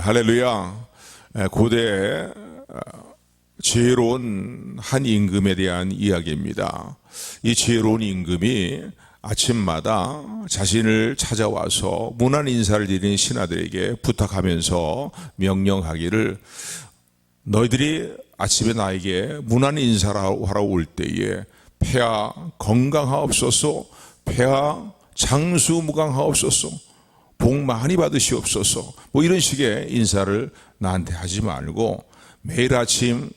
할렐루야. 고대 지혜로운 한 임금에 대한 이야기입니다. 이 지혜로운 임금이 아침마다 자신을 찾아와서 문안 인사를 드리는 신하들에게 부탁하면서 명령하기를, 너희들이 아침에 나에게 문안 인사를 하러 올 때에 폐하 건강하옵소서, 폐하 장수무강하옵소서, 복 많이 받으시옵소서, 이런 식의 인사를 나한테 하지 말고 매일 아침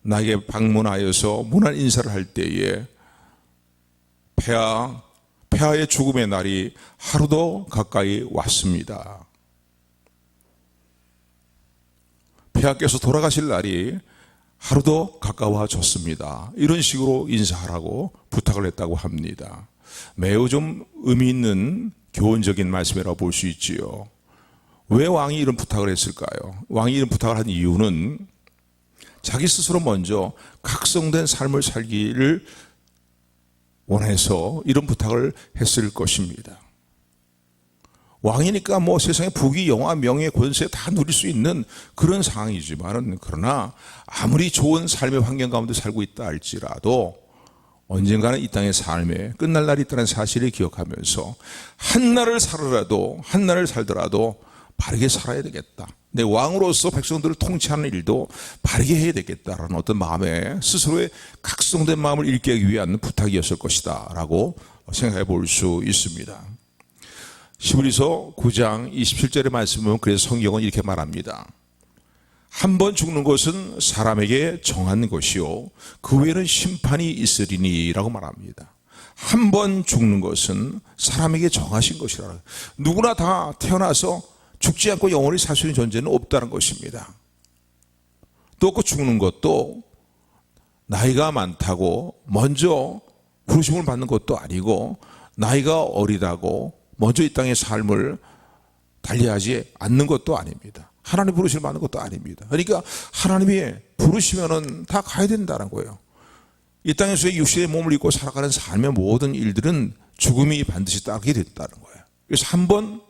나에게 방문하여서 문안 인사를 할 때에 폐하의 죽음의 날이 하루도 가까이 왔습니다. 폐하께서 돌아가실 날이 하루도 가까워졌습니다. 이런 식으로 인사하라고 부탁을 했다고 합니다. 매우 좀 의미 있는 교훈적인 말씀이라고 볼 수 있지요. 왜 왕이 이런 부탁을 했을까요? 왕이 이런 부탁을 한 이유는 자기 스스로 먼저 각성된 삶을 살기를 원해서 이런 부탁을 했을 것입니다. 왕이니까 세상에 부귀 영화 명예 권세 다 누릴 수 있는 그런 상황이지만은, 그러나 아무리 좋은 삶의 환경 가운데 살고 있다 할지라도 언젠가는 이 땅의 삶에 끝날 날이 있다는 사실을 기억하면서 한 날을 살더라도 바르게 살아야 되겠다. 내 왕으로서 백성들을 통치하는 일도 바르게 해야 되겠다라는 어떤 마음에, 스스로의 각성된 마음을 일깨우기 위한 부탁이었을 것이다 라고 생각해 볼 수 있습니다. 히브리서 9장 27절의 말씀을 보면, 그래서 성경은 이렇게 말합니다. 한 번 죽는 것은 사람에게 정한 것이요 그 외에는 심판이 있으리니 라고 말합니다. 한 번 죽는 것은 사람에게 정하신 것이라. 누구나 다 태어나서 죽지 않고 영원히 살 수 있는 존재는 없다는 것입니다. 또 그 죽는 것도 나이가 많다고 먼저 부르심을 받는 것도 아니고, 나이가 어리다고 먼저 이 땅의 삶을 달리하지 않는 것도 아닙니다. 하나님 부르심을 받는 것도 아닙니다. 그러니까 하나님이 부르시면은 다 가야 된다는 거예요. 이 땅에서의 육신의 몸을 입고 살아가는 삶의 모든 일들은 죽음이 반드시 따르게 됐다는 거예요. 그래서 한 번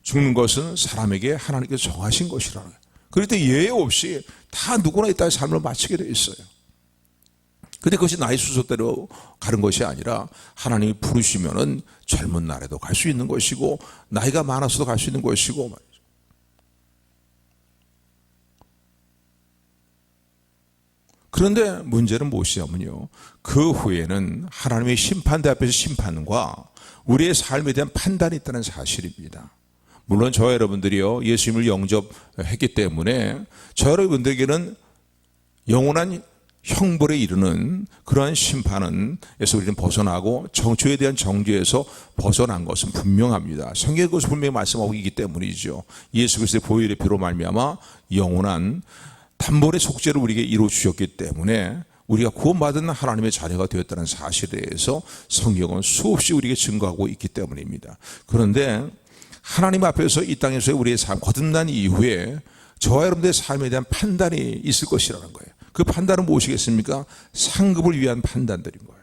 죽는 것은 사람에게 하나님께서 정하신 것이라는 거예요. 그럴 때 예외 없이 다 누구나 이 땅의 삶을 마치게 되어 있어요. 근데 그것이 나이 순서대로 가는 것이 아니라 하나님이 부르시면은 젊은 날에도 갈 수 있는 것이고, 나이가 많아서도 갈 수 있는 것이고 말이죠. 그런데 문제는 무엇이냐면요, 그 후에는 하나님의 심판대 앞에서 심판과 우리의 삶에 대한 판단이 있다는 사실입니다. 물론 저와 여러분들이요 예수님을 영접했기 때문에 저 여러분들에게는 영원한 형벌에 이르는 그러한 심판에서 우리는 벗어나고 정죄에 대한 정죄에서 벗어난 것은 분명합니다. 성경에 그것을 분명히 말씀하고 있기 때문이죠. 예수 그리스도의 보혈의 피로 말미암아 영원한 단번의 속죄를 우리에게 이루어 주셨기 때문에 우리가 구원받은 하나님의 자녀가 되었다는 사실에 대해서 성경은 수없이 우리에게 증거하고 있기 때문입니다. 그런데 하나님 앞에서 이 땅에서의 우리의 삶 거듭난 이후에 저와 여러분들의 삶에 대한 판단이 있을 것이라는 거예요. 그 판단은 무엇이겠습니까? 상급을 위한 판단들인 거예요.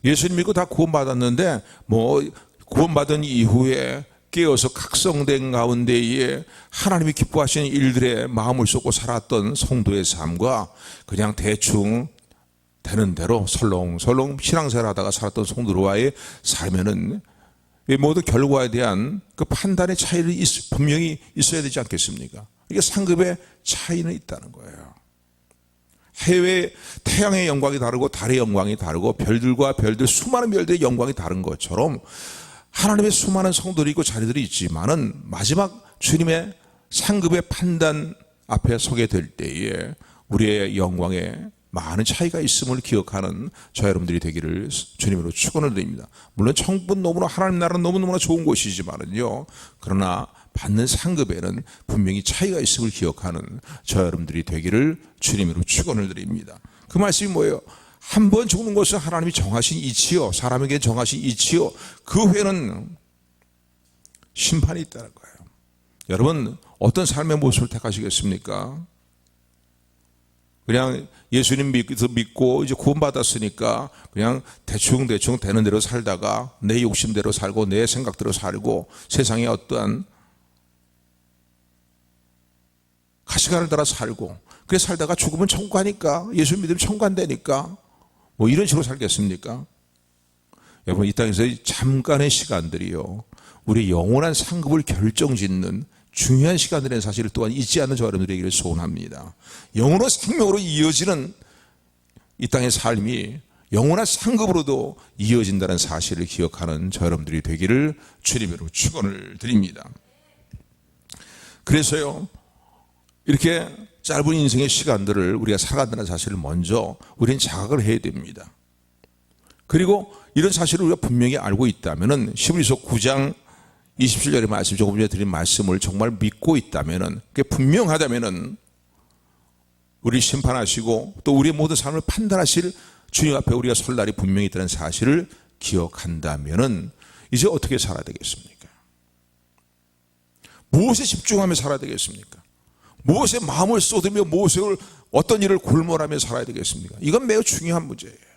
예수님 믿고 다 구원받았는데 구원받은 이후에 깨어서 각성된 가운데에 하나님이 기뻐하시는 일들에 마음을 쏟고 살았던 성도의 삶과 그냥 대충 되는 대로 설렁설렁 신앙생활 하다가 살았던 성도와의 삶에는 모든 결과에 대한 그 판단의 차이를 분명히 있어야 되지 않겠습니까? 이게 상급의 차이는 있다는 거예요. 해외 태양의 영광이 다르고 달의 영광이 다르고 별들과 별들 수많은 별들의 영광이 다른 것처럼 하나님의 수많은 성도들이 있고 자리들이 있지만은 마지막 주님의 상급의 판단 앞에 서게 될 때에 우리의 영광에 많은 차이가 있음을 기억하는 저 여러분들이 되기를 주님으로 축원을 드립니다. 물론 천국은 너무나 하나님 나라는 너무너무나 좋은 곳이지만은요, 그러나 받는 상급에는 분명히 차이가 있음을 기억하는 저 여러분들이 되기를 주님으로 축원을 드립니다. 그 말씀이 뭐예요? 한 번 죽는 것은 하나님이 정하신 이치요, 사람에게 정하신 이치요, 그 후에는 심판이 있다는 거예요. 여러분 어떤 삶의 모습을 택하시겠습니까? 그냥 예수님 믿고 이제 구원받았으니까 그냥 대충 되는 대로 살다가 내 욕심대로 살고 내 생각대로 살고 세상에 어떠한 가시관을 따라 살고 그래 살다가 죽으면 천국 가니까 예수 믿으면 천국 간다니까 뭐 이런 식으로 살겠습니까? 여러분 이 땅에서 잠깐의 시간들이요 우리 영원한 상급을 결정짓는 중요한 시간들의 사실을 또한 잊지 않는 저 여러분들에게 소원합니다. 영원한 생명으로 이어지는 이 땅의 삶이 영원한 상급으로도 이어진다는 사실을 기억하는 저 여러분들이 되기를 주님으로 축원을 드립니다. 그래서요 이렇게 짧은 인생의 시간들을 우리가 살아간다는 사실을 먼저 우리는 자각을 해야 됩니다. 그리고 이런 사실을 우리가 분명히 알고 있다면 히브리서 9장 27절의 말씀, 조금 전에 드린 말씀을 정말 믿고 있다면 그게 분명하다면 우리 심판하시고 또 우리의 모든 삶을 판단하실 주님 앞에 우리가 설 날이 분명히 있다는 사실을 기억한다면 이제 어떻게 살아야 되겠습니까? 무엇에 집중하며 살아야 되겠습니까? 무엇에 마음을 쏟으며 무엇을 어떤 일을 골몰하며 살아야 되겠습니까? 이건 매우 중요한 문제예요.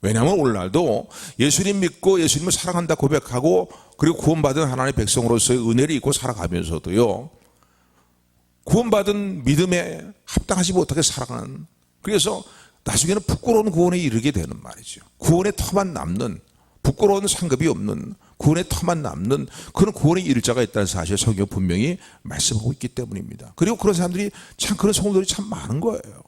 왜냐하면 오늘날도 예수님 믿고 예수님을 사랑한다 고백하고 그리고 구원받은 하나님의 백성으로서의 은혜를 입고 살아가면서도요 구원받은 믿음에 합당하지 못하게 살아가는 그래서 나중에는 부끄러운 구원에 이르게 되는 말이죠. 구원의 터만 남는 부끄러운 상급이 없는 구원의 터만 남는 그런 구원의 이를 자가 있다는 사실을 성경 분명히 말씀하고 있기 때문입니다. 그리고 그런 사람들이 참 그런 성도들이 참 많은 거예요.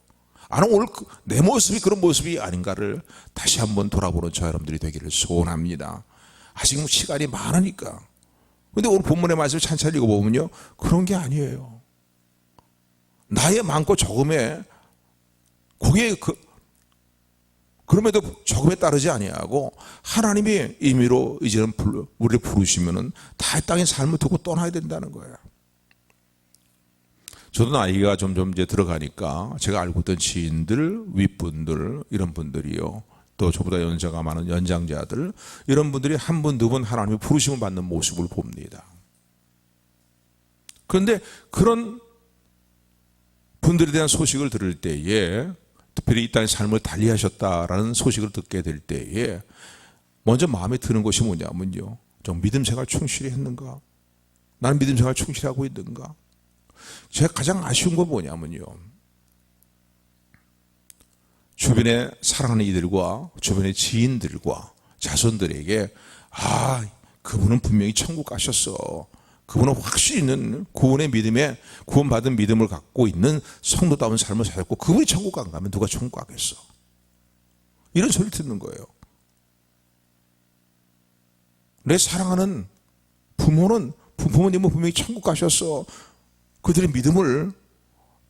나는 오늘 내 모습이 그런 모습이 아닌가를 다시 한번 돌아보는 저 여러분들이 되기를 소원합니다. 아직 시간이 많으니까. 근데 오늘 본문의 말씀을 찬찬히 읽어보면요 그런 게 아니에요. 나의 많고 적음에 거기에 그럼에도 적음에 따르지 아니하고 하나님이 임의로 이제는 우리를 부르시면은 다 땅의 삶을 두고 떠나야 된다는 거예요. 저도 나이가 점점 이제 들어가니까 제가 알고 있던 지인들, 윗분들 이런 분들이요. 또 저보다 연세가 많은 연장자들 이런 분들이 한 번, 두 번 하나님의 부르심을 받는 모습을 봅니다. 그런데 그런 분들에 대한 소식을 들을 때에 특별히 이 땅의 삶을 달리하셨다라는 소식을 듣게 될 때에 먼저 마음에 드는 것이 뭐냐면요. 좀 믿음 생활 충실히 했는가? 나는 믿음 생활 충실히 하고 있는가? 제가 가장 아쉬운 건 뭐냐면요. 주변에 사랑하는 이들과 주변의 지인들과 자손들에게 그분은 분명히 천국 가셨어. 그분은 확실히 있는 구원의 믿음에 구원받은 믿음을 갖고 있는 성도다운 삶을 살았고 그분이 천국 안 가면 누가 천국 가겠어. 이런 소리를 듣는 거예요. 내 사랑하는 부모님은 분명히 천국 가셨어. 그들의 믿음을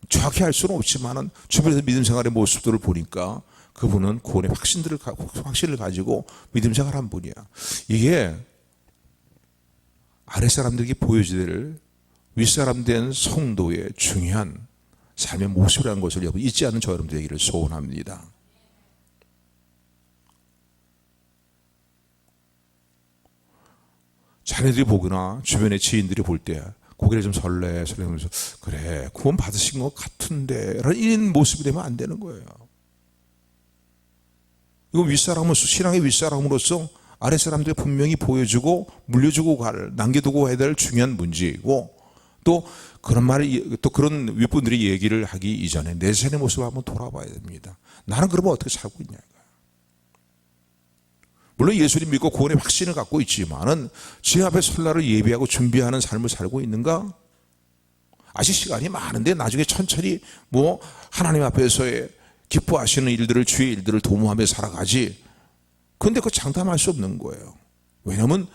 정확히 알 수는 없지만 주변에서 믿음 생활의 모습들을 보니까 그분은 구원의 확신을 가지고 믿음 생활한 분이야. 이게 아랫사람들에게 보여지될 윗사람 된 성도의 중요한 삶의 모습이라는 것을 여러분 잊지 않는 저 여러분들에게를 소원합니다. 자네들이 보거나 주변의 지인들이 볼 때 고개를 좀 설레면서 그래 구원 받으신 것 같은데 이런 모습이 되면 안 되는 거예요. 이거 신앙의 윗사람으로서 아랫사람들이 분명히 보여주고 물려주고 남겨두고 해야 될 중요한 문제이고 또 그런 그런 윗분들이 얘기를 하기 이전에 내 삶의 모습을 한번 돌아봐야 됩니다. 나는 그러면 어떻게 살고 있냐. 물론 예수님 믿고 구원의 확신을 갖고 있지만은 제 앞에 설날을 예비하고 준비하는 삶을 살고 있는가? 아직 시간이 많은데 나중에 천천히 하나님 앞에서의 기뻐하시는 일들을 주의 일들을 도모하며 살아가지. 그런데 그거 장담할 수 없는 거예요. 왜냐하면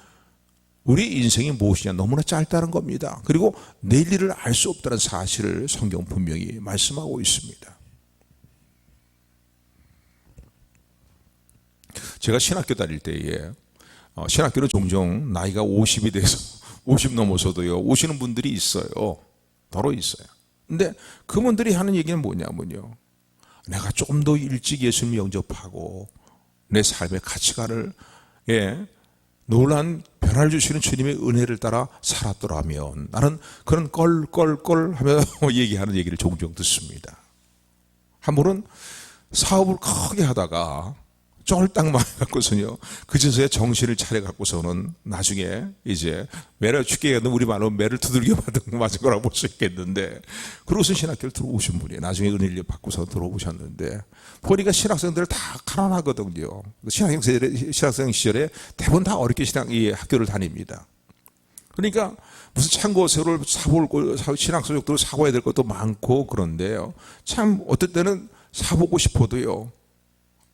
우리 인생이 무엇이냐 너무나 짧다는 겁니다. 그리고 내일 일을 알 수 없다는 사실을 성경 분명히 말씀하고 있습니다. 제가 신학교 다닐 때에 신학교는 종종 나이가 50이 돼서 50 넘어서도요 오시는 분들이 있어요. 바로 있어요. 근데 그분들이 하는 얘기는 뭐냐면요. 내가 조금 더 일찍 예수님 영접하고 내 삶의 가치관을 놀라운 변화를 주시는 주님의 은혜를 따라 살았더라면 나는 그런 껄껄껄 하며 얘기하는 얘기를 종종 듣습니다. 한 분은 사업을 크게 하다가 쫄딱 망해갖고서요, 그제서야 정신을 차려갖고서는 나중에 이제 매를 죽게 하는 우리말로 매를 두들겨 맞은 거라고 볼 수 있겠는데, 그러고서 신학교를 들어오신 분이 나중에 은혜를 받고서 들어오셨는데, 보니까 신학생들 다 가난하거든요. 신학생 시절에 대부분 다 어렵게 이 학교를 다닙니다. 그러니까 무슨 참고 세월을 신학서적도 사고해야 될 것도 많고 그런데요, 참 어떨 때는 사보고 싶어도요,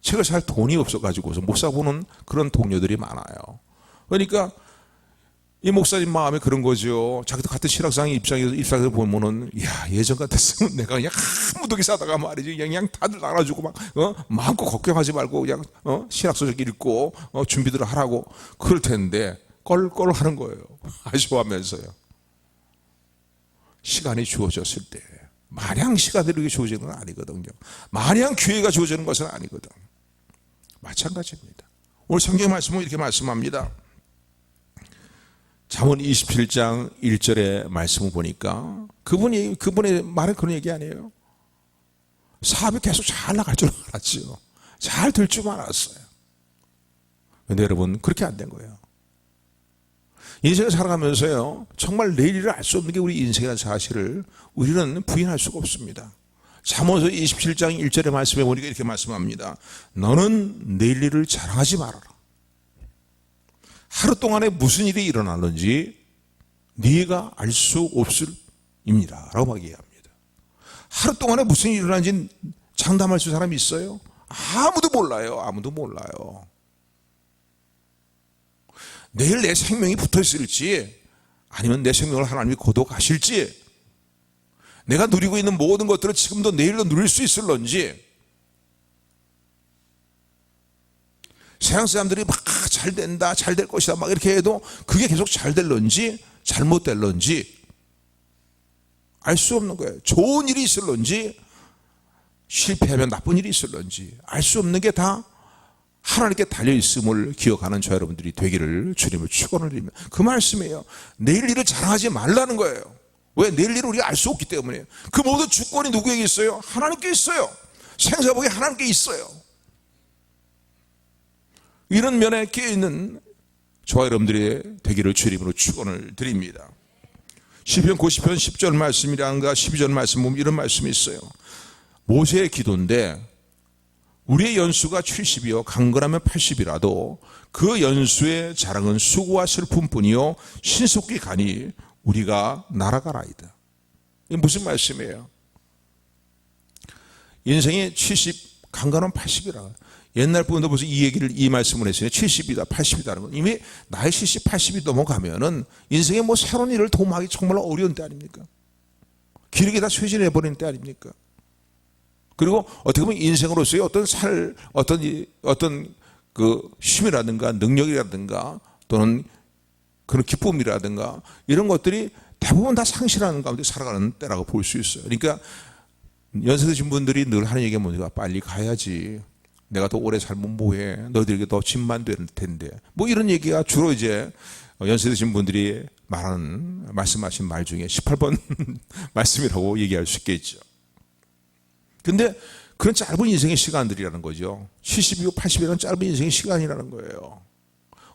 책을 살 돈이 없어가지고서 못 사보는 그런 동료들이 많아요. 그러니까 이 목사님 마음에 그런 거죠. 자기도 같은 신학생의 입장에서 보면은, 야, 예전 같았으면 내가 그냥 무더기 사다가 말이지, 그냥 다들 나눠주고 마음껏 걱정하지 말고 그냥 신학서적 읽고 준비들을 하라고 그럴 텐데 껄껄 하는 거예요. 아쉬워하면서요. 시간이 주어졌을 때 마냥 시간이 이렇게 주어지는 건 아니거든요. 마냥 기회가 주어지는 것은 아니거든. 마찬가지입니다. 오늘 성경 말씀은 이렇게 말씀합니다. 잠언 27장 1절의 말씀을 보니까 그분의 말은 그런 얘기 아니에요. 사업이 계속 잘 나갈 줄 알았죠. 잘 될 줄 알았어요. 그런데 여러분, 그렇게 안 된 거예요. 인생을 살아가면서요, 정말 내일을 알 수 없는 게 우리 인생이라는 사실을 우리는 부인할 수가 없습니다. 잠언서 27장 1절의 말씀에 보니까 이렇게 말씀합니다. 너는 내일 일을 자랑하지 말아라. 하루 동안에 무슨 일이 일어나는지 네가 알 수 없을입니다 라고 막 얘기합니다. 하루 동안에 무슨 일이 일어나는지 장담할 수 있는 사람이 있어요? 아무도 몰라요. 아무도 몰라요. 내일 내 생명이 붙어 있을지, 아니면 내 생명을 하나님이 거둬가실지, 내가 누리고 있는 모든 것들을 지금도 내일도 누릴 수 있을런지, 세상 사람들이 막 잘 된다, 잘 될 것이다 막 이렇게 해도 그게 계속 잘 될런지 잘못 될런지 알 수 없는 거예요. 좋은 일이 있을런지 실패하면 나쁜 일이 있을런지 알 수 없는 게 다 하나님께 달려있음을 기억하는 저 여러분들이 되기를 주님을 축원을 드립니다. 그 말씀이에요. 내일 일을 자랑하지 말라는 거예요. 왜? 내일 일을 우리가 알 수 없기 때문에. 그 모든 주권이 누구에게 있어요? 하나님께 있어요. 생사복이 하나님께 있어요. 이런 면에 깨어있는 저와 여러분들이 되기를 주님으로 축원을 드립니다. 시편 90편 10절 말씀이란가 12절 말씀 보면 이런 말씀이 있어요. 모세의 기도인데, 우리의 연수가 70이요 강건하면 80이라도 그 연수의 자랑은 수고와 슬픔뿐이요 신속히 가니 우리가 날아가라이다. 이게 무슨 말씀이에요? 인생이 70, 강건하면 80이라. 옛날 분도 벌써 이 말씀을 했어요. 70이다 80이다는 건 이미 나이 70, 80이 넘어가면은 인생에 뭐 새로운 일을 도모하기 정말 어려운 때 아닙니까? 기력이 다 쇠진해버리는 때 아닙니까? 그리고 어떻게 보면 인생으로서의 어떤 그 힘이라든가 능력이라든가 또는 그런 기쁨이라든가 이런 것들이 대부분 다 상실하는 가운데 살아가는 때라고 볼 수 있어요. 그러니까 연세 드신 분들이 늘 하는 얘기가 뭐냐, 빨리 가야지. 내가 더 오래 살면 뭐해? 너희들에게 더 짐만 될 텐데. 뭐 이런 얘기가 주로 이제 연세 드신 분들이 말씀하신 말 중에 18번 말씀이라고 얘기할 수 있겠죠. 근데 그런 짧은 인생의 시간들이라는 거죠. 70이고 80이라는 짧은 인생의 시간이라는 거예요.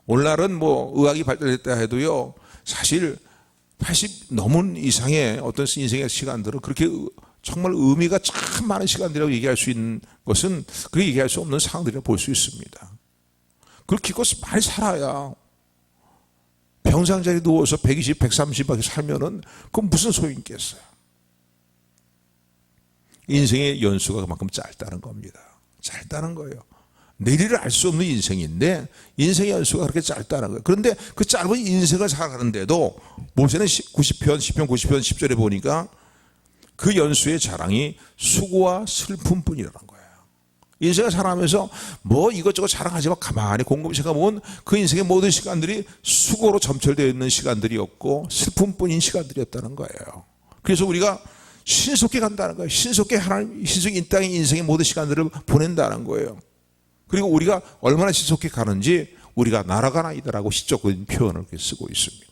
오늘날은 뭐 의학이 발달했다 해도요, 사실 80 넘은 이상의 어떤 인생의 시간들은 그렇게 정말 의미가 참 많은 시간들이라고 얘기할 수 있는 것은 그렇게 얘기할 수 없는 상황들이라고 볼 수 있습니다. 그걸 기껏 많이 살아야 병상자리에 누워서 120, 130밖에 살면은 그건 무슨 소용이 있겠어요. 인생의 연수가 그만큼 짧다는 겁니다. 짧다는 거예요. 내일을 알 수 없는 인생인데 인생의 연수가 그렇게 짧다는 거예요. 그런데 그 짧은 인생을 살아가는데도 모세는 10편 90편 10절에 보니까 그 연수의 자랑이 수고와 슬픔뿐이라는 거예요. 인생을 살아가면서 뭐 이것저것 자랑하지 마. 가만히 곰곰이 생각해보면 그 인생의 모든 시간들이 수고로 점철되어 있는 시간들이었고 슬픔뿐인 시간들이었다는 거예요. 그래서 우리가 신속히 간다는 거예요. 신속히 이 땅의 인생의 모든 시간들을 보낸다는 거예요. 그리고 우리가 얼마나 신속히 가는지 우리가 날아가나이다라고 시적인 표현을 쓰고 있습니다.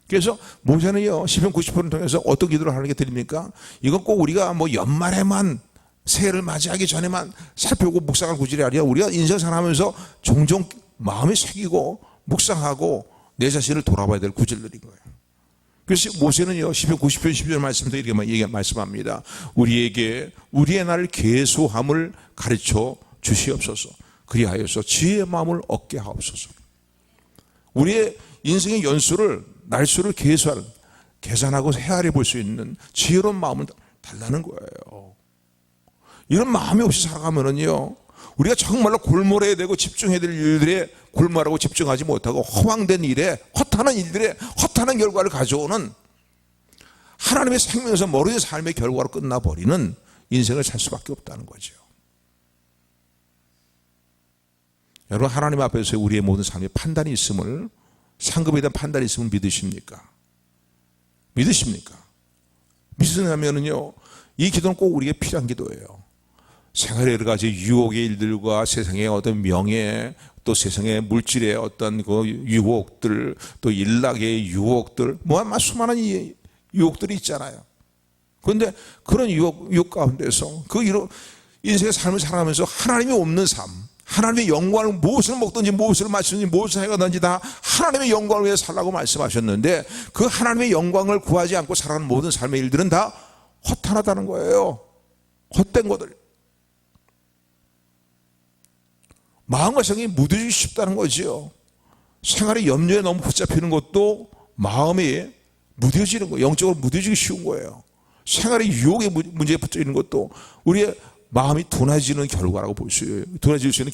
그래서 모세는요, 시편 90편을 통해서 어떤 기도를 하는 게 드립니까? 이건 꼭 우리가 뭐 연말에만 새해를 맞이하기 전에만 살펴보고 묵상할 구절이 아니라 우리가 인생 살아가면서 종종 마음에 새기고 묵상하고 내 자신을 돌아봐야 될 구절들인 거예요. 그래서 모세는요, 시편 90편 10절 말씀에서 이렇게 말씀합니다. 우리에게 우리의 날 계수함을 가르쳐 주시옵소서. 그리하여서 지혜의 마음을 얻게 하옵소서. 우리의 인생의 연수를, 날수를 계산하고 헤아려 볼 수 있는 지혜로운 마음을 달라는 거예요. 이런 마음이 없이 살아가면은요, 우리가 정말로 골몰해야 되고 집중해야 될 일들에 골몰하고 집중하지 못하고 허황된 일에, 허탄한 일들에 허탄한 결과를 가져오는, 하나님의 생명에서 멀어진 삶의 결과로 끝나버리는 인생을 살 수밖에 없다는 거죠. 여러분, 하나님 앞에서 우리의 모든 삶에 판단이 있음을, 상급에 대한 판단이 있음을 믿으십니까? 믿으십니까? 믿으냐면요, 이 기도는 꼭 우리에게 필요한 기도예요. 생활의 여러 가지 유혹의 일들과 세상의 어떤 명예, 또 세상의 물질의 어떤 그 유혹들, 또 일락의 유혹들, 수많은 유혹들이 있잖아요. 그런데 그런 유혹 가운데서 인생의 삶을 살아가면서 하나님이 없는 삶, 하나님의 영광을, 무엇을 먹든지 무엇을 마시든지 무엇을 해가든지 다 하나님의 영광을 위해 살라고 말씀하셨는데, 그 하나님의 영광을 구하지 않고 살아가는 모든 삶의 일들은 다 허탄하다는 거예요. 헛된 것들. 마음과 생각이 무뎌지기 쉽다는 거지요. 생활의 염려에 너무 붙잡히는 것도 마음이 무뎌지는 거예요. 영적으로 무뎌지기 쉬운 거예요. 생활의 유혹의 문제에 붙잡히는 것도 우리의 마음이 둔해지는 결과라고 볼 수 있어요. 둔해질 수 있는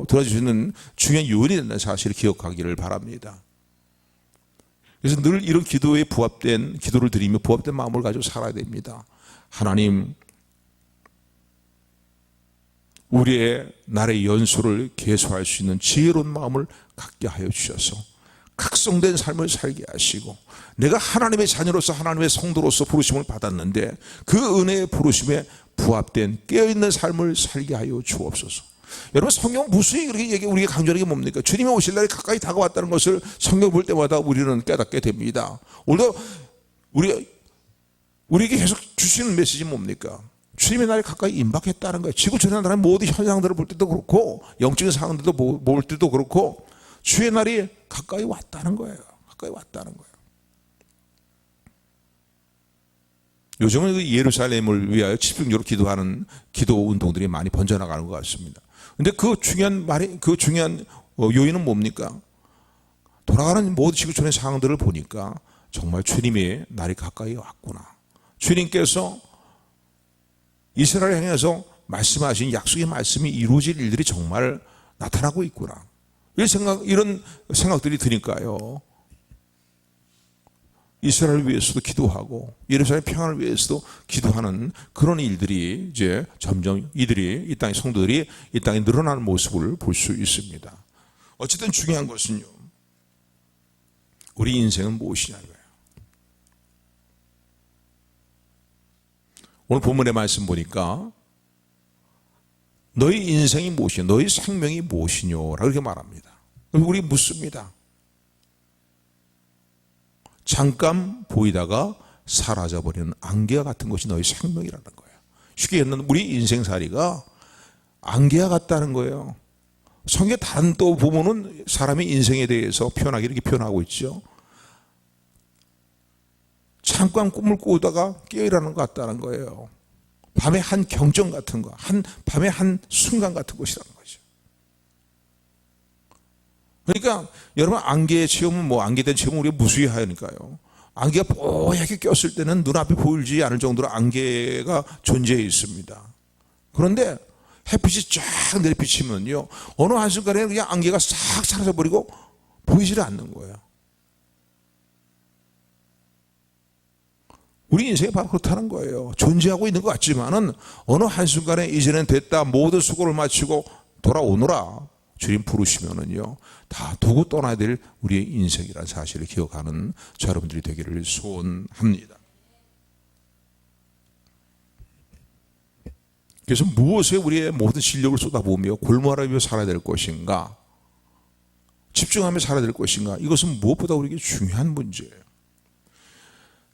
둔해질 수 있는 중요한 요인이 된다는 사실을 기억하기를 바랍니다. 그래서 늘 이런 기도에 기도를 드리며 부합된 마음을 가지고 살아야 됩니다. 하나님, 우리의 날의 연수를 계수할 수 있는 지혜로운 마음을 갖게 하여 주셔서 각성된 삶을 살게 하시고, 내가 하나님의 자녀로서 하나님의 성도로서 부르심을 받았는데 그 은혜의 부르심에 부합된 깨어있는 삶을 살게 하여 주옵소서. 여러분, 성경 무수히 그렇게 우리가 강조하는 게 뭡니까? 주님이 오실 날이 가까이 다가왔다는 것을 성경 볼 때마다 우리는 깨닫게 됩니다. 오늘도 우리에게 계속 주시는 메시지는 뭡니까? 주님의 날이 가까이 임박했다는 거예요. 지구 전의 나라의 모든 현상들을 볼 때도 그렇고, 영적인 상황들도 볼 때도 그렇고, 주의 날이 가까이 왔다는 거예요. 가까이 왔다는 거예요. 요즘은 예루살렘을 위하여 집중적으로 기도하는 기도 운동들이 많이 번져나가는 것 같습니다. 근데 그 중요한 요인은 뭡니까? 돌아가는 모든 지구 전의 상황들을 보니까 정말 주님의 날이 가까이 왔구나. 주님께서 이스라엘을 향해서 말씀하신 약속의 말씀이 이루어질 일들이 정말 나타나고 있구나. 이런 생각들이 드니까요, 이스라엘을 위해서도 기도하고 예루살렘 평안을 위해서도 기도하는 그런 일들이 이제 점점 이 땅의 성도들이 이 땅에 늘어나는 모습을 볼 수 있습니다. 어쨌든 중요한 것은요, 우리 인생은 무엇이냐고요. 오늘 본문의 말씀 보니까 너희 인생이 무엇이냐, 너희 생명이 무엇이냐라고 이렇게 말합니다. 그럼 우리 묻습니다. 잠깐 보이다가 사라져버리는 안개와 같은 것이 너희 생명이라는 거예요. 쉽게 얘기하면 우리 인생살이가 안개와 같다는 거예요. 성경에 다른 또 보면은 사람의 인생에 대해서 표현하기 이렇게 표현하고 있죠. 잠깐 꿈을 꾸다가 깨어나는 것 같다는 거예요. 밤의 한 경전 같은 거, 밤의 한 순간 같은 것이라는 거죠. 그러니까 여러분, 안개의 체험은 안개된 체험은 우리가 무수히 하니까요. 안개가 뽀얗게 꼈을 때는 눈앞에 보이지 않을 정도로 안개가 존재해 있습니다. 그런데 햇빛이 쫙 내리비치면요, 어느 한순간에 그냥 안개가 싹 사라져버리고 보이지를 않는 거예요. 우리 인생이 바로 그렇다는 거예요. 존재하고 있는 것 같지만은 어느 한순간에 이제는 됐다, 모든 수고를 마치고 돌아오너라 주님 부르시면은요, 다 두고 떠나야 될 우리의 인생이라는 사실을 기억하는 저 여러분들이 되기를 소원합니다. 그래서 무엇에 우리의 모든 실력을 쏟아부으며 골몰하며 살아야 될 것인가, 집중하며 살아야 될 것인가, 이것은 무엇보다 우리에게 중요한 문제예요.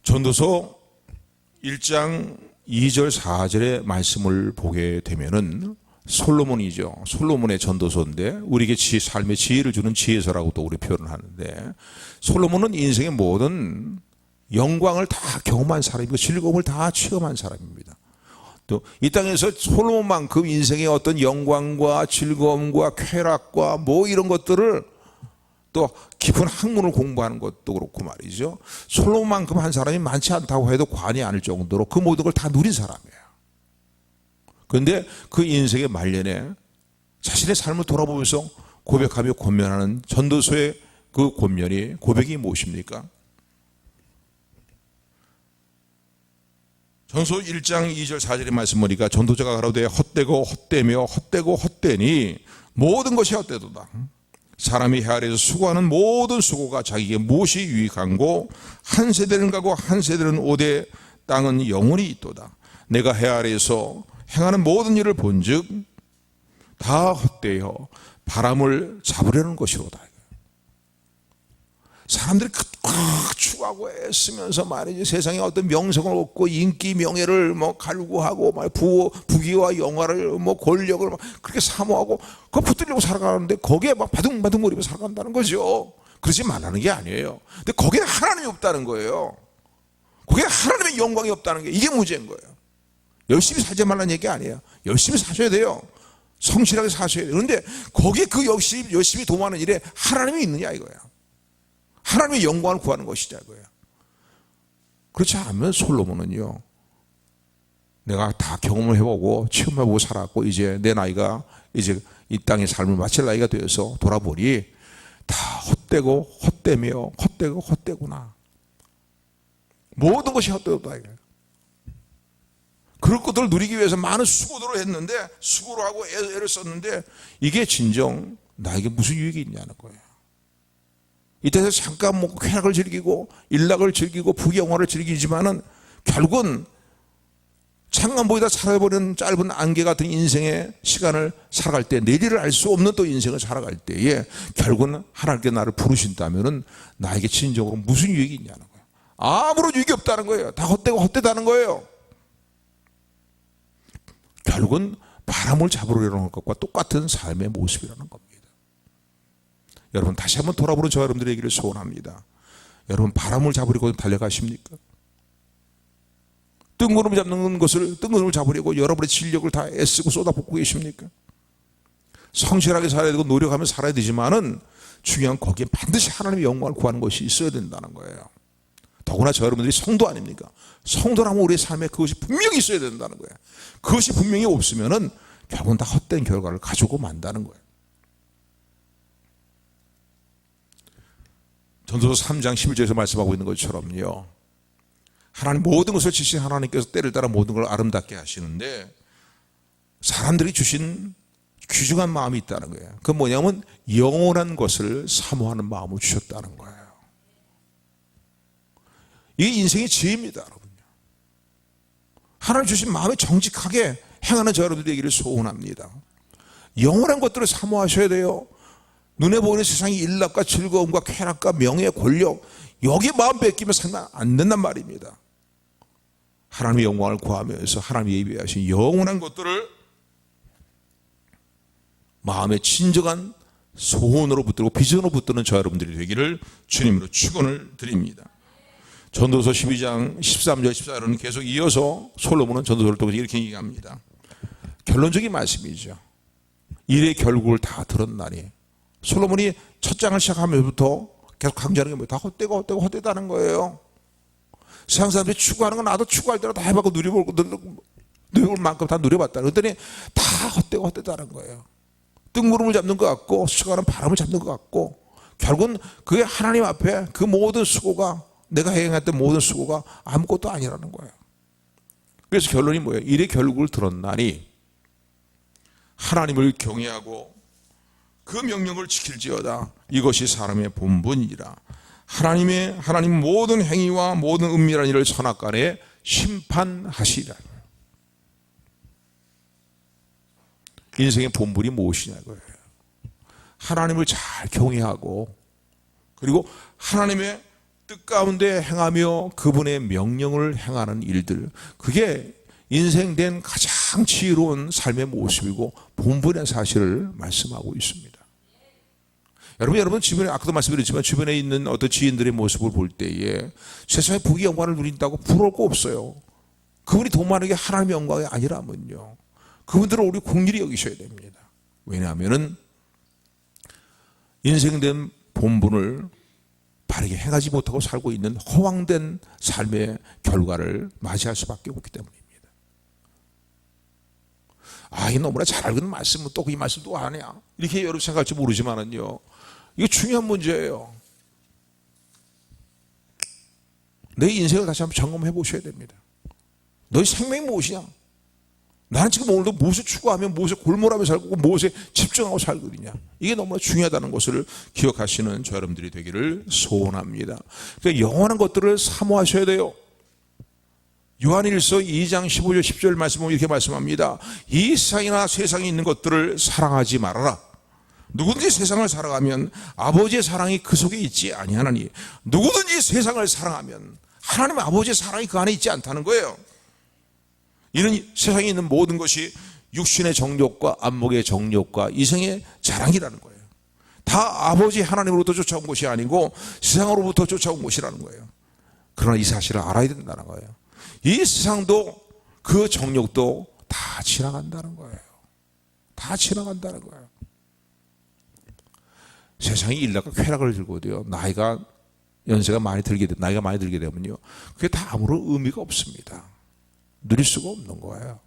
전도서 1장 2절 4절의 말씀을 보게 되면은 솔로몬이죠. 솔로몬의 전도서인데 우리에게 삶의 지혜를 주는 지혜서라고도 우리 표현을 하는데, 솔로몬은 인생의 모든 영광을 다 경험한 사람이고 즐거움을 다 체험한 사람입니다. 또 이 땅에서 솔로몬만큼 인생의 어떤 영광과 즐거움과 쾌락과 뭐 이런 것들을 또 깊은 학문을 공부하는 것도 그렇고 말이죠, 솔로몬만큼 한 사람이 많지 않다고 해도 과언이 아닐 정도로 그 모든 걸 다 누린 사람이에요. 그런데 그 인생의 말년에 자신의 삶을 돌아보면서 고백하며 권면하는 전도서의 그 고백이 무엇입니까? 전서 1장 2절 4절의 말씀 보니까, 전도자가 가로되 헛되고 헛되며 헛되고 헛되니 모든 것이 헛되도다. 사람이 해 아래에서 수고하는 모든 수고가 자기에게 무엇이 유익한고, 한 세대는 가고 한 세대는 오되 땅은 영원히 있도다. 내가 해 아래에서 행하는 모든 일을 본즉 다 헛되어 바람을 잡으려는 것이로다. 사람들이 추구하고 애쓰면서 말이지, 세상에 어떤 명성을 얻고 인기 명예를 뭐 갈구하고 부귀와 영화를 뭐 권력을 막 그렇게 사모하고 그거 붙들려고 살아가는데 거기에 막 바둥바둥거리며 살아간다는 거죠. 그러지 말라는 게 아니에요. 근데 거기에 하나님이 없다는 거예요. 거기에 하나님의 영광이 없다는 게, 이게 문제인 거예요. 열심히 살지 말라는 얘기 아니에요. 열심히 사셔야 돼요. 성실하게 사셔야 돼요. 그런데 거기에 그 열심히 도모하는 일에 하나님이 있느냐 이거예요. 하나님의 영광을 구하는 것이자 이거예요. 그렇지 않으면 솔로몬은요, 내가 다 경험을 해보고 체험해보고 살았고 이제 내 나이가 이제 이 땅의 삶을 마칠 나이가 되어서 돌아보니 다 헛되고 헛되며 헛되고 헛되구나. 모든 것이 헛되다 이거예요. 그럴 것들을 누리기 위해서 많은 수고들을 했는데, 수고를 하고 애를 썼는데 이게 진정 나에게 무슨 유익이 있냐는 거예요. 이 땅에서 잠깐 뭐 쾌락을 즐기고 일락을 즐기고 부귀영화를 즐기지만은 결국은 창간보에다 살아버리는 짧은 안개 같은 인생의 시간을 살아갈 때, 내일을 알 수 없는 또 인생을 살아갈 때에 결국은 하나님께 나를 부르신다면은 나에게 진정으로 무슨 유익이 있냐는 거예요. 아무런 유익이 없다는 거예요. 다 헛되고 헛되다는 거예요. 결국은 바람을 잡으려는 것과 똑같은 삶의 모습이라는 겁니다. 여러분, 다시 한번 돌아보는 저 여러분들의 얘기를 소원합니다. 여러분, 바람을 잡으려고 달려가십니까? 뜬구름 잡는 것을 뜬구름을 잡으려고 여러분의 진력을 다 애쓰고 쏟아붓고 계십니까? 성실하게 살아야 되고 노력하며 살아야 되지만은 중요한 거기에 반드시 하나님의 영광을 구하는 것이 있어야 된다는 거예요. 더구나 저 여러분들이 성도 아닙니까? 성도라면 우리의 삶에 그것이 분명히 있어야 된다는 거예요. 그것이 분명히 없으면은 결국은 다 헛된 결과를 가지고 만다는 거예요. 전도서 3장 11절에서 말씀하고 있는 것처럼요, 하나님 모든 것을 지신 하나님께서 때를 따라 모든 걸 아름답게 하시는데 사람들이 주신 귀중한 마음이 있다는 거예요. 그건 뭐냐면 영원한 것을 사모하는 마음을 주셨다는 거예요. 이게 인생의 지혜입니다, 여러분요. 하나님 주신 마음에 정직하게 행하는 저 여러분들의 얘기를 소원합니다. 영원한 것들을 사모하셔야 돼요. 눈에 보이는 세상의 일락과 즐거움과 쾌락과 명예, 권력, 여기에 마음 뺏기면 살면 안 된단 말입니다. 하나님의 영광을 구하면서 하나님이 예비하신 영원한 것들을 마음의 진정한 소원으로 붙들고 비전으로 붙드는 저 여러분들이 되기를 주님으로 축원을 드립니다. 전도서 12장 13절 14절은 계속 이어서 솔로몬은 전도서를 통해서 이렇게 얘기합니다. 결론적인 말씀이죠. 일의 결국을 다 들었나니, 솔로몬이 첫 장을 시작하면서부터 계속 강조하는 게 뭐예요? 다 헛되고 헛되고 헛되다는 거예요. 세상 사람들이 추구하는 건 나도 추구할 대로 다 해봤고 누려볼 만큼 다 누려봤다. 그랬더니 다 헛되고 헛되다는 거예요. 뜬구름을 잡는 것 같고 수고하는 바람을 잡는 것 같고, 결국은 그게 하나님 앞에 그 모든 수고가, 내가 행했던 모든 수고가 아무것도 아니라는 거예요. 그래서 결론이 뭐예요? 일의 결국을 들었나니 하나님을 경외하고 그 명령을 지킬지어다. 이것이 사람의 본분이라. 하나님 모든 행위와 모든 은밀한 일을 선악간에 심판하시리라. 인생의 본분이 무엇이냐고요. 하나님을 잘 경외하고 그리고 하나님의 뜻 가운데 행하며 그분의 명령을 행하는 일들, 그게 인생된 가장 지혜로운 삶의 모습이고 본분의 사실을 말씀하고 있습니다. 여러분 주변에, 아까도 말씀드렸지만 주변에 있는 어떤 지인들의 모습을 볼 때에 세상의 부귀 영광을 누린다고 부러울 거 없어요. 그분이 돈 많은 게 하나님의 영광이 아니라면요, 그분들은 우리 공일이 여기셔야 됩니다. 왜냐하면 인생된 본분을 바르게 행하지 못하고 살고 있는 허황된 삶의 결과를 맞이할 수밖에 없기 때문입니다. 이 너무나 잘 알고 있는 말씀은 또 이 말씀 또 하냐, 이렇게 여러분 생각할지 모르지만은요, 이거 중요한 문제예요. 내 인생을 다시 한번 점검해 보셔야 됩니다. 너의 생명이 무엇이냐? 나는 지금 오늘도 무엇을 추구하며 무엇에 골몰하며 살고 무엇에 집중하고 살거든요. 이게 너무나 중요하다는 것을 기억하시는 저 여러분들이 되기를 소원합니다. 그러니까 영원한 것들을 사모하셔야 돼요. 요한일서 2장 15절 10절 말씀은 이렇게 말씀합니다. 이 세상이나 세상에 있는 것들을 사랑하지 말아라. 누구든지 세상을 사랑하면 아버지의 사랑이 그 속에 있지 아니하나니, 누구든지 세상을 사랑하면 하나님 아버지의 사랑이 그 안에 있지 않다는 거예요. 이는 세상에 있는 모든 것이 육신의 정욕과 안목의 정욕과 이생의 자랑이라는 거예요. 다 아버지 하나님으로부터 쫓아온 것이 아니고 세상으로부터 쫓아온 것이라는 거예요. 그러나 이 사실을 알아야 된다는 거예요. 이 세상도 그 정욕도 다 지나간다는 거예요. 다 지나간다는 거예요. 세상이 일락과 쾌락을 들고도요, 연세가 많이 들게 되면, 나이가 많이 들게 되면요, 그게 다 아무런 의미가 없습니다. 누릴 수가 없는 거예요.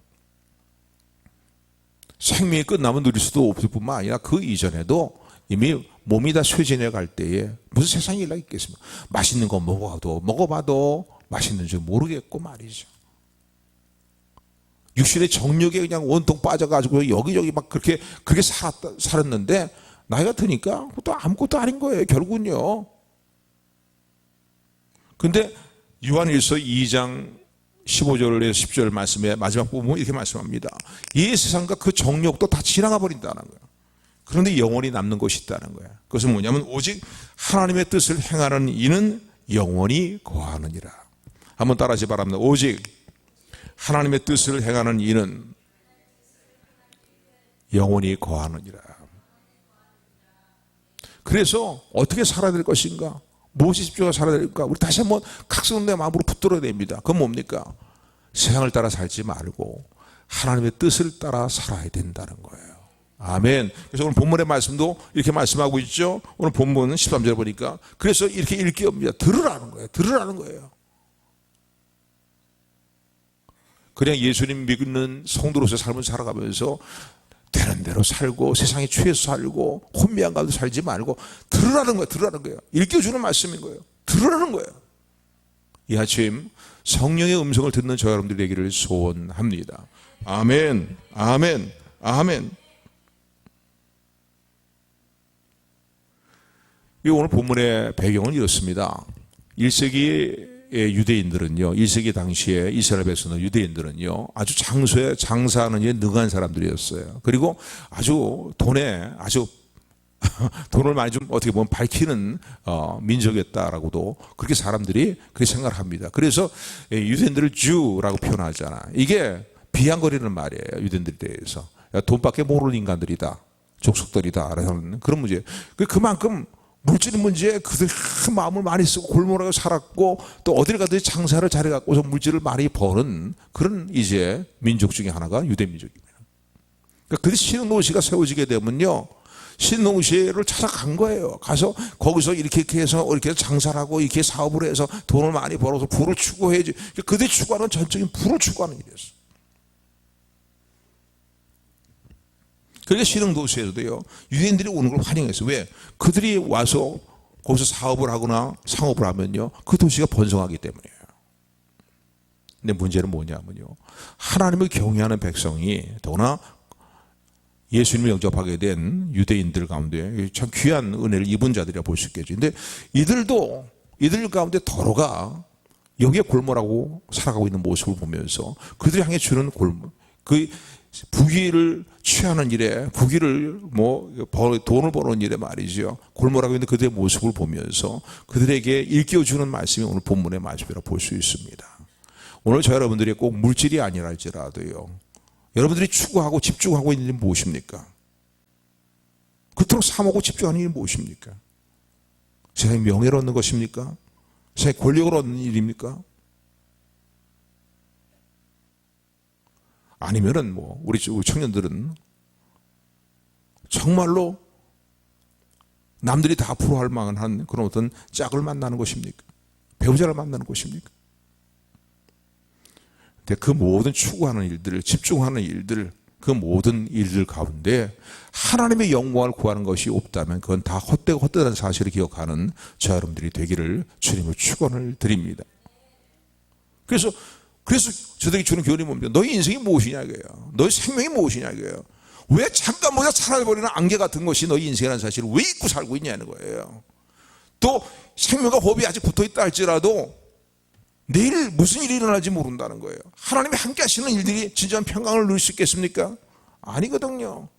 생명이 끝나면 누릴 수도 없을 뿐만 아니라 그 이전에도 이미 몸이 다 쇠진해 갈 때에 무슨 세상이 일락이 있겠습니까? 맛있는 거 먹어봐도 맛있는 줄 모르겠고 말이죠. 육신의 정욕에 그냥 온통 빠져가지고 여기저기 막 그렇게 살았는데 나이가 드니까 그것도 아무것도 아닌 거예요, 결국은요. 근데 요한일서 2장 15절에서 10절 말씀의 마지막 부분은 이렇게 말씀합니다. 이 세상과 그 정욕도 다 지나가 버린다는 거예요. 그런데 영원히 남는 것이 있다는 거예요. 그것은 뭐냐면 오직 하나님의 뜻을 행하는 이는 영원히 거하느니라. 한번 따라하시 바랍니다. 오직 하나님의 뜻을 행하는 이는 영원히 거하느니라. 그래서 어떻게 살아야 될 것인가? 무엇이 집중해서 살아야 될까? 우리 다시 한번 각성된 마음으로 붙들어야 됩니다. 그건 뭡니까? 세상을 따라 살지 말고 하나님의 뜻을 따라 살아야 된다는 거예요. 아멘. 그래서 오늘 본문의 말씀도 이렇게 말씀하고 있죠. 오늘 본문 13절 보니까 그래서 이렇게 읽기 없습니다. 들으라는 거예요. 들으라는 거예요. 그냥 예수님 믿는 성도로서 삶을 살아가면서 되는 대로 살고 세상에 취해서 살고 혼미한 가운데 살지 말고 들으라는 거예요. 들으라는 거예요. 읽혀주는 말씀인 거예요. 들으라는 거예요. 이 아침 성령의 음성을 듣는 저 여러분들이 되기를 소원합니다. 아멘, 아멘, 아멘. 이 오늘 본문의 배경은 이렇습니다. 1세기의 유대인들은요, 1세기 당시에 이스라엘 백성들 유대인들은요, 아주 장사하는 일에 능한 사람들이었어요. 그리고 아주 돈을 많이 좀 어떻게 보면 밝히는 민족이었다라고도 그렇게 사람들이 그렇게 생각을 합니다. 그래서 유대인들을 주라고 표현하잖아. 이게 비양거리는 말이에요. 유대인들에 대해서 돈밖에 모르는 인간들이다, 족속들이다 라는 그런 문제. 그만큼 물질 문제에 그들 큰 마음을 많이 쓰고 골몰하게 살았고 또 어딜 가든지 장사를 잘해갖고서 물질을 많이 버는 그런 이제 민족 중에 하나가 유대 민족입니다. 그러니까 그들이 신흥노시가 세워지게 되면요, 신흥노시를 찾아간 거예요. 가서 거기서 이렇게 해서 장사를 하고 이렇게 사업을 해서 돈을 많이 벌어서 부를 추구해야지. 그들이 추구하는 전적인 부를 추구하는 일이었어요. 그러니까 신흥도시에서도요, 유대인들이 오는 걸 환영했어요. 왜? 그들이 와서 거기서 사업을 하거나 상업을 하면요, 그 도시가 번성하기 때문이에요. 근데 문제는 뭐냐면요, 하나님을 경외하는 백성이, 더구나 예수님을 영접하게 된 유대인들 가운데 참 귀한 은혜를 입은 자들이라 볼 수 있겠죠. 근데 이들 가운데 더러가 여기에 골몰하고 살아가고 있는 모습을 보면서 그들이 향해 주는 그 부귀를 취하는 일에, 부귀를 돈을 버는 일에 말이죠, 골몰하고 있는 그들의 모습을 보면서 그들에게 일깨워주는 말씀이 오늘 본문의 말씀이라고 볼 수 있습니다. 오늘 저 여러분들이 꼭 물질이 아니라 할지라도요, 여러분들이 추구하고 집중하고 있는 일이 무엇입니까? 그토록 사모고 집중하는 일이 무엇입니까? 세상에 명예를 얻는 것입니까? 세상에 권력을 얻는 일입니까? 아니면은 우리 청년들은 정말로 남들이 다 부러워할 만한 그런 어떤 짝을 만나는 것입니까? 배우자를 만나는 것입니까? 근데 그 모든 추구하는 일들, 집중하는 일들, 그 모든 일들 가운데 하나님의 영광을 구하는 것이 없다면 그건 다 헛되고 헛되다는 사실을 기억하는 저 여러분들이 되기를 주님을 축원을 드립니다. 그래서 저들에게 주는 교훈이 뭡니까? 너희 인생이 무엇이냐 이거예요. 너희 생명이 무엇이냐 이거예요. 왜 잠깐 모자 사라져버리는 안개 같은 것이 너희 인생이라는 사실을 왜 잊고 살고 있냐는 거예요. 또 생명과 호흡이 아직 붙어있다 할지라도 내일 무슨 일이 일어날지 모른다는 거예요. 하나님이 함께 하시는 일들이 진정한 평강을 누릴 수 있겠습니까? 아니거든요.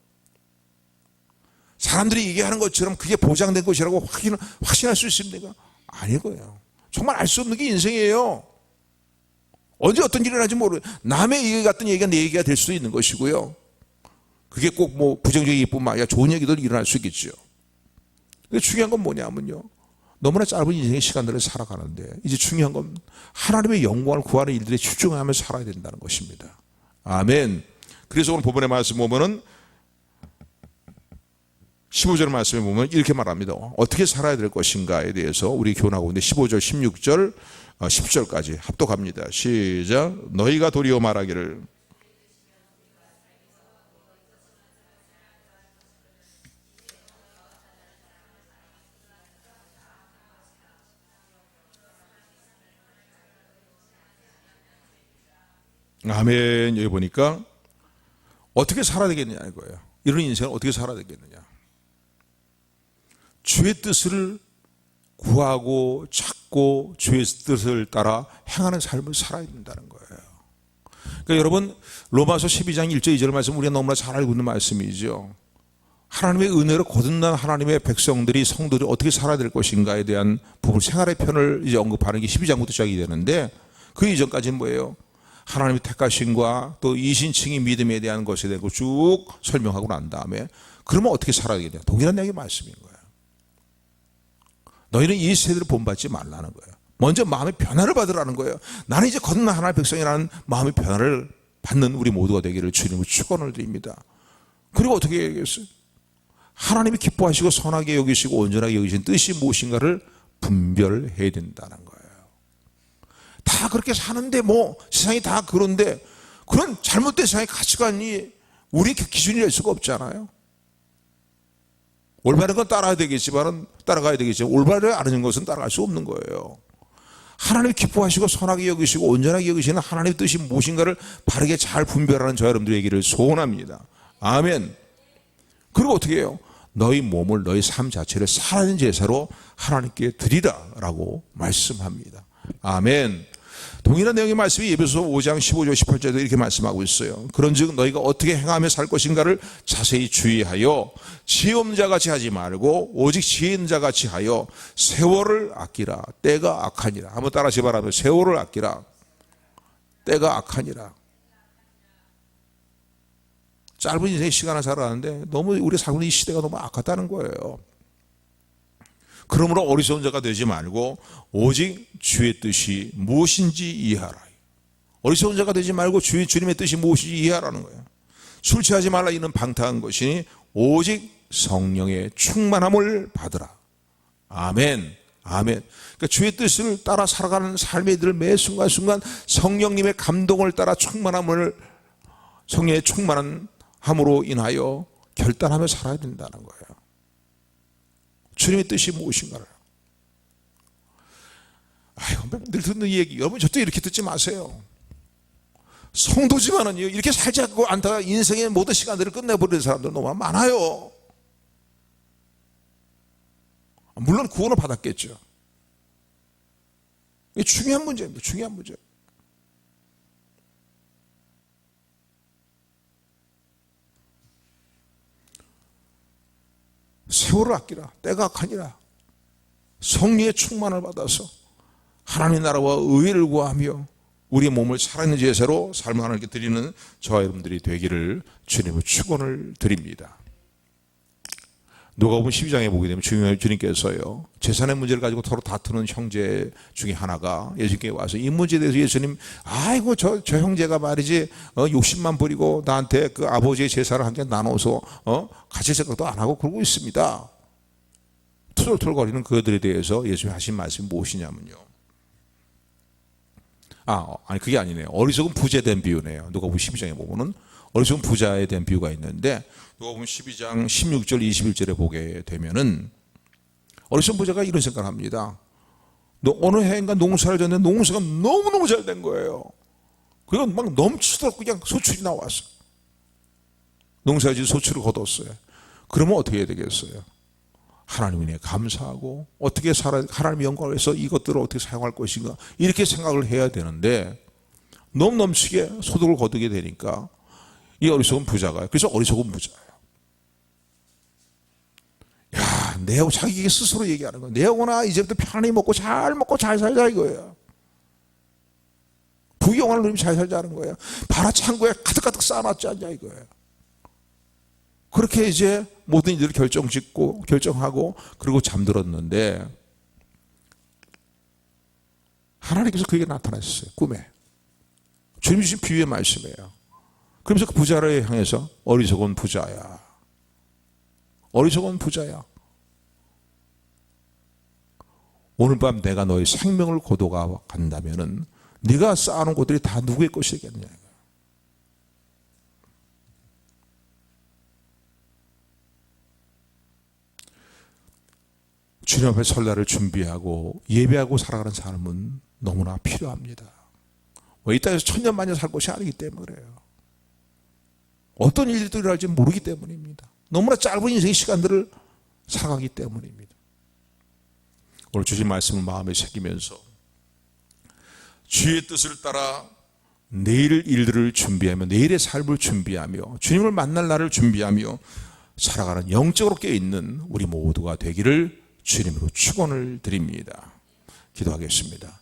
사람들이 얘기하는 것처럼 그게 보장된 것이라고 확신할 수 있습니까? 아니고요. 정말 알 수 없는 게 인생이에요. 언제 어떤 일이 일어날지 모르요. 남의 얘기 같은 얘기가 내 얘기가 될 수 있는 것이고요. 그게 꼭 부정적인 얘기뿐만 아니라 좋은 얘기도 일어날 수 있겠죠. 근데 중요한 건 뭐냐면요, 너무나 짧은 인생의 시간들을 살아가는데 이제 중요한 건 하나님의 영광을 구하는 일들에 집중하며 살아야 된다는 것입니다. 아멘. 그래서 오늘 본문의 말씀 보면은 15절 말씀에 보면 이렇게 말합니다. 어떻게 살아야 될 것인가에 대해서 우리 교훈하고 있는데 15절, 16절, 10절까지 합독합니다. 시작. 너희가 도리어 말하기를 아멘. 여기 보니까 어떻게 살아야 되겠느냐 이거예요. 이런 인생을 어떻게 살아야 되겠느냐. 주의 뜻을 구하고 찾고 주의 뜻을 따라 행하는 삶을 살아야 된다는 거예요. 그러니까 여러분, 로마서 12장 1절 2절 말씀 우리가 너무나 잘 알고 있는 말씀이죠. 하나님의 은혜로 거듭난 하나님의 백성들이, 성도들이 어떻게 살아야 될 것인가에 대한 부분, 생활의 편을 이제 언급하는 게 12장부터 시작이 되는데, 그 이전까지는 뭐예요? 하나님의 택하심과 또 이신칭의 믿음에 대한 것에 대해서 쭉 설명하고 난 다음에 그러면 어떻게 살아야 되냐. 동일한 내용의 말씀인 거예요. 너희는 이 세대를 본받지 말라는 거예요. 먼저 마음의 변화를 받으라는 거예요. 나는 이제 거듭난 하나님의 백성이라는 마음의 변화를 받는 우리 모두가 되기를 주님을 축원을 드립니다. 그리고 어떻게 해야겠어요? 하나님이 기뻐하시고 선하게 여기시고 온전하게 여기신 뜻이 무엇인가를 분별해야 된다는 거예요. 다 그렇게 사는데 세상이 다 그런데 그런 잘못된 세상의 가치관이 우리 기준이 될 수가 없잖아요. 올바른 건 따라가야 되겠지만 올바르지 않은 것은 따라갈 수 없는 거예요. 하나님이 기뻐하시고 선하게 여기시고 온전하게 여기시는 하나님의 뜻이 무엇인가를 바르게 잘 분별하는 저 여러분들의 얘기를 소원합니다. 아멘. 그리고 어떻게 해요? 너희 몸을, 너희 삶 자체를 살아있는 제사로 하나님께 드리라라고 말씀합니다. 아멘. 동일한 내용의 말씀이 에베소서 5장 15절 18절에도 이렇게 말씀하고 있어요. 그런즉 너희가 어떻게 행하며 살 것인가를 자세히 주의하여 지혜 없는 자같이 하지 말고 오직 지혜 있는 자같이 하여 세월을 아끼라. 때가 악하니라. 한번 따라하시 바라면 세월을 아끼라. 때가 악하니라. 짧은 인생의 시간을 살아가는데 너무 우리 살고 있는 이 시대가 너무 악하다는 거예요. 그러므로 어리석은 자가 되지 말고 오직 주의 뜻이 무엇인지 이해하라. 어리석은 자가 되지 말고 주님의 뜻이 무엇인지 이해하라는 거예요. 술 취하지 말라. 이는 방탕한 것이니 오직 성령의 충만함을 받으라. 아멘. 아멘. 그러니까 주의 뜻을 따라 살아가는 삶의 들 매 순간순간 성령님의 감동을 따라 성령의 충만함으로 인하여 결단하며 살아야 된다는 거예요. 주님의 뜻이 무엇인가를. 늘 듣는 얘기, 여러분 절대 이렇게 듣지 마세요. 성도지만은요, 이렇게 살지 않다가 인생의 모든 시간들을 끝내버리는 사람들 너무 많아요. 물론 구원을 받았겠죠. 이게 중요한 문제입니다. 중요한 문제. 세월을 아끼라. 때가 악하니라. 성령의 충만을 받아서 하나님의 나라와 의를 구하며 우리의 몸을 살아있는 제사로 삶을 하나님께 드리는 저와 여러분들이 되기를 주님의 축원을 드립니다. 누가복음 12장에 보게 되면 주님께서요, 재산의 문제를 가지고 서로 다투는 형제 중에 하나가 예수님께 와서 이 문제에 대해서 예수님, 아이고 저 형제가 말이지 욕심만 부리고 나한테 그 아버지의 재산을 한 개 나눠서 가질 생각도 안 하고 그러고 있습니다. 투덜투덜거리는 그들에 대해서 예수님이 하신 말씀이 무엇이냐면요, 아니 그게 아니네요. 어리석은 부자에 대한 비유네요. 누가복음 12장에 보면은 어리석은 부자에 대한 비유가 있는데, 누가복음 12장 16절 21절에 보게 되면은 어리석은 부자가 이런 생각을 합니다. 어느 해인가 농사를 졌는데 농사가 너무너무 잘 된 거예요. 그리고 막 넘치도록 그냥 소출이 나왔어요. 농사를 지어 소출을 거뒀어요. 그러면 어떻게 해야 되겠어요? 하나님 은혜에 감사하고 어떻게 하나님의 영광을 위해서 이것들을 어떻게 사용할 것인가, 이렇게 생각을 해야 되는데 너무 넘치게 소득을 거두게 되니까 이 어리석은 부자가, 그래서 어리석은 부자예요. 야, 내하고 자기 스스로 얘기하는 거예요. 내하고나 이제부터 편안히 먹고 잘 살자 이거예요. 부귀영화를 누리며 잘 살자는 거예요. 바라 창고에 가득가득 쌓아놨지 않냐 이거예요. 그렇게 이제 모든 일들을 결정하고 그리고 잠들었는데 하나님께서 그에게 나타나셨어요. 꿈에. 주님 주신 비유의 말씀이에요. 그러면서 그 부자를 향해서 어리석은 부자야. 어리석은 부자야. 오늘 밤 내가 너의 생명을 거둬가 간다면은 네가 쌓아놓은 것들이 다 누구의 것이겠냐. 주님 앞에 설날을 준비하고 예배하고 살아가는 삶은 너무나 필요합니다. 이 땅에서 천년만년 살 것이 아니기 때문에 그래요. 어떤 일들이 일어날지 모르기 때문입니다. 너무나 짧은 인생의 시간들을 살아가기 때문입니다. 오늘 주신 말씀을 마음에 새기면서 주의 뜻을 따라 내일 일들을 준비하며 내일의 삶을 준비하며 주님을 만날 날을 준비하며 살아가는 영적으로 깨어있는 우리 모두가 되기를 주님으로 축원을 드립니다. 기도하겠습니다.